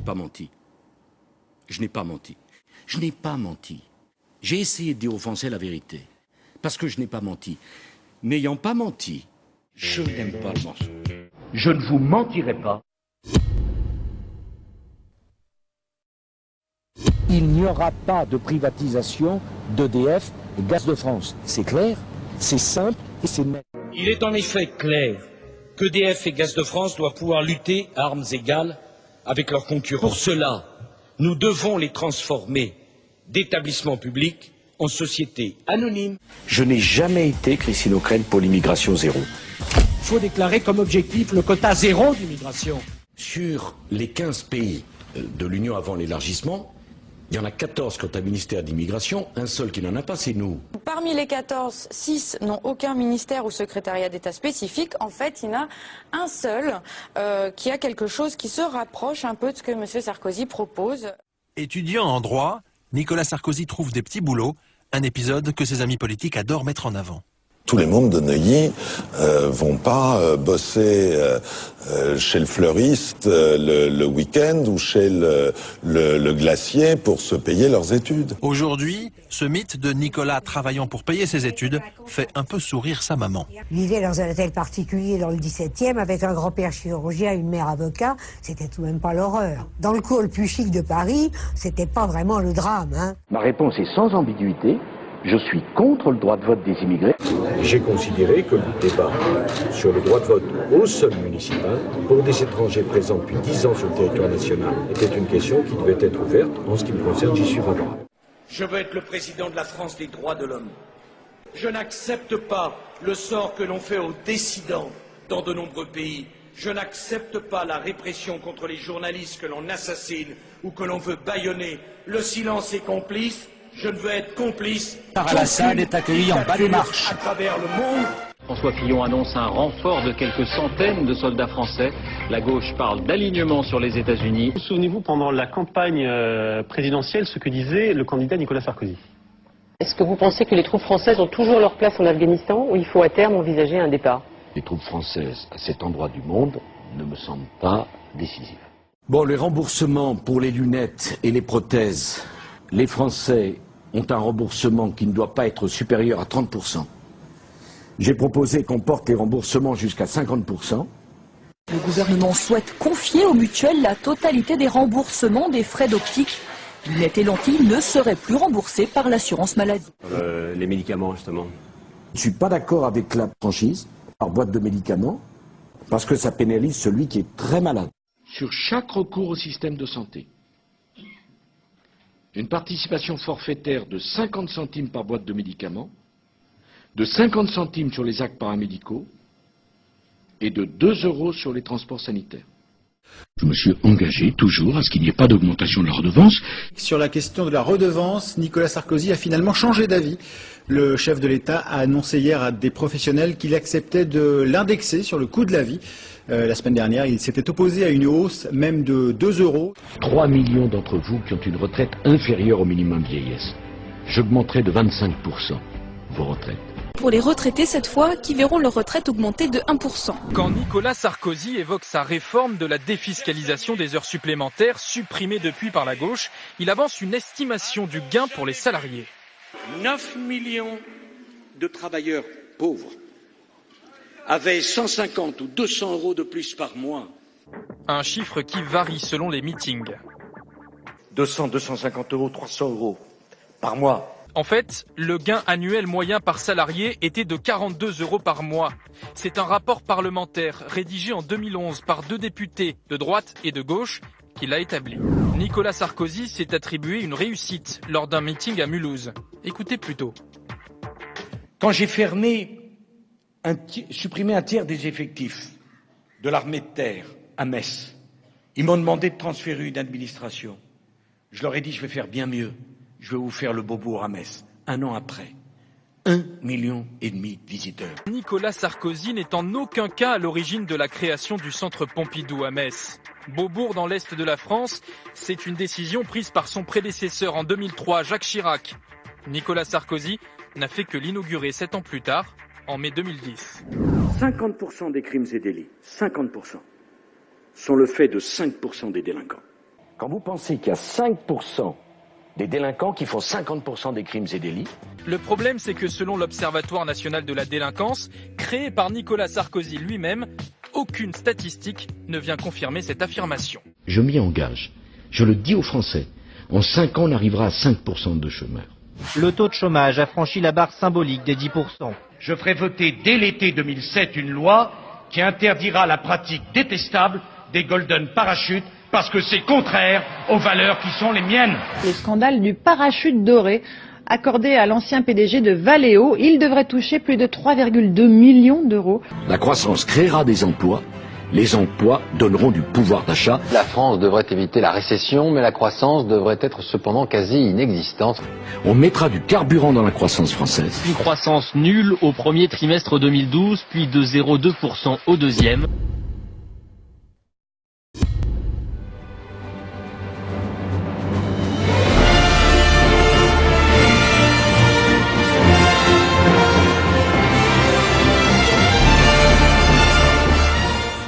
pas menti. Je n'ai pas menti. Je n'ai pas menti. J'ai essayé de dire aux Français la vérité. Parce que je n'ai pas menti. N'ayant pas menti, je n'aime pas le mensonge. Je ne vous mentirai pas. Il n'y aura pas de privatisation d'EDF et Gaz de France. C'est clair, c'est simple et c'est net. Il est en effet clair qu'EDF et Gaz de France doivent pouvoir lutter à armes égales avec leurs concurrents. Pour cela, nous devons les transformer d'établissements publics en sociétés anonymes. Je n'ai jamais été, Christine O'Crel, pour l'immigration zéro. Il faut déclarer comme objectif le quota zéro d'immigration. Sur les 15 pays de l'Union avant l'élargissement, il y en a 14 qui ont un ministère d'immigration, un seul qui n'en a pas, c'est nous. Parmi les 14, 6 n'ont aucun ministère ou secrétariat d'État spécifique. En fait, il y en a un seul qui a quelque chose qui se rapproche un peu de ce que M. Sarkozy propose. Étudiant en droit, Nicolas Sarkozy trouve des petits boulots, un épisode que ses amis politiques adorent mettre en avant. Tous les membres de Neuilly vont pas bosser chez le fleuriste le week-end ou chez le glacier pour se payer leurs études. Aujourd'hui, ce mythe de Nicolas travaillant pour payer ses études fait un peu sourire sa maman. Il vivait dans un hôtel particulier dans le 17e avec un grand-père chirurgien et une mère avocat. C'était tout de même pas l'horreur. Dans le cours le plus chic de Paris, c'était pas vraiment le drame, hein. Ma réponse est sans ambiguïté. Je suis contre le droit de vote des immigrés. J'ai considéré que le débat sur le droit de vote au sol municipal pour des étrangers présents depuis 10 ans sur le territoire national était une question qui devait être ouverte. En ce qui me concerne, j'y suis favorable. Je veux être le président de la France des droits de l'homme. Je n'accepte pas le sort que l'on fait aux dissidents dans de nombreux pays. Je n'accepte pas la répression contre les journalistes que l'on assassine ou que l'on veut bâillonner. Le silence est complice. Je ne veux être complice. Al-Assad est accueilli en bas des marches. À travers le monde. François Fillon annonce un renfort de quelques centaines de soldats français. La gauche parle d'alignement sur les États-Unis. Souvenez-vous, pendant la campagne présidentielle, ce que disait le candidat Nicolas Sarkozy. Est-ce que vous pensez que les troupes françaises ont toujours leur place en Afghanistan ou il faut à terme envisager un départ? Les troupes françaises à cet endroit du monde ne me semblent pas décisives. Bon, les remboursements pour les lunettes et les prothèses, les Français ont un remboursement qui ne doit pas être supérieur à 30%. J'ai proposé qu'on porte les remboursements jusqu'à 50%. Le gouvernement souhaite confier aux mutuelles la totalité des remboursements des frais d'optique. Lunettes et lentilles ne seraient plus remboursées par l'assurance maladie. Les médicaments, justement. Je ne suis pas d'accord avec la franchise par boîte de médicaments parce que ça pénalise celui qui est très malade. Sur chaque recours au système de santé, une participation forfaitaire de 50 centimes par boîte de médicaments, de 50 centimes sur les actes paramédicaux et de 2 € sur les transports sanitaires. Je me suis engagé toujours à ce qu'il n'y ait pas d'augmentation de la redevance. Sur la question de la redevance, Nicolas Sarkozy a finalement changé d'avis. Le chef de l'État a annoncé hier à des professionnels qu'il acceptait de l'indexer sur le coût de la vie. La semaine dernière, il s'était opposé à une hausse même de 2 €. 3 millions d'entre vous qui ont une retraite inférieure au minimum vieillesse. J'augmenterai de 25% vos retraites. Pour les retraités cette fois, qui verront leur retraite augmenter de 1%. Quand Nicolas Sarkozy évoque sa réforme de la défiscalisation des heures supplémentaires, supprimée depuis par la gauche, il avance une estimation du gain pour les salariés. 9 millions de travailleurs pauvres avaient 150 ou 200 € de plus par mois. Un chiffre qui varie selon les meetings. 200, 250 €, 300 € par mois. En fait, le gain annuel moyen par salarié était de 42 € par mois. C'est un rapport parlementaire rédigé en 2011 par 2 députés de droite et de gauche qui l'a établi. Nicolas Sarkozy s'est attribué une réussite lors d'un meeting à Mulhouse. Écoutez plutôt. Quand j'ai supprimé un tiers des effectifs de l'armée de terre à Metz, ils m'ont demandé de transférer une administration. Je leur ai dit, je vais faire bien mieux. Je vais vous faire le Beaubourg à Metz. Un an après, 1,5 million de visiteurs. Nicolas Sarkozy n'est en aucun cas à l'origine de la création du centre Pompidou à Metz. Beaubourg dans l'est de la France, c'est une décision prise par son prédécesseur en 2003, Jacques Chirac. Nicolas Sarkozy n'a fait que l'inaugurer 7 ans plus tard, en mai 2010. 50% des crimes et délits, 50%, sont le fait de 5% des délinquants. Quand vous pensez qu'il y a 5% des délinquants qui font 50% des crimes et délits. Le problème, c'est que selon l'Observatoire national de la délinquance, créé par Nicolas Sarkozy lui-même, aucune statistique ne vient confirmer cette affirmation. Je m'y engage. Je le dis aux Français. En 5 ans, on arrivera à 5% de chômeurs. Le taux de chômage a franchi la barre symbolique des 10%. Je ferai voter dès l'été 2007 une loi qui interdira la pratique détestable des golden parachutes parce que c'est contraire aux valeurs qui sont les miennes. Le scandale du parachute doré accordé à l'ancien PDG de Valeo, il devrait toucher plus de 3,2 millions d'euros. La croissance créera des emplois. Les emplois donneront du pouvoir d'achat. La France devrait éviter la récession, mais la croissance devrait être cependant quasi inexistante. On mettra du carburant dans la croissance française. Une croissance nulle au premier trimestre 2012, puis de 0,2% au deuxième.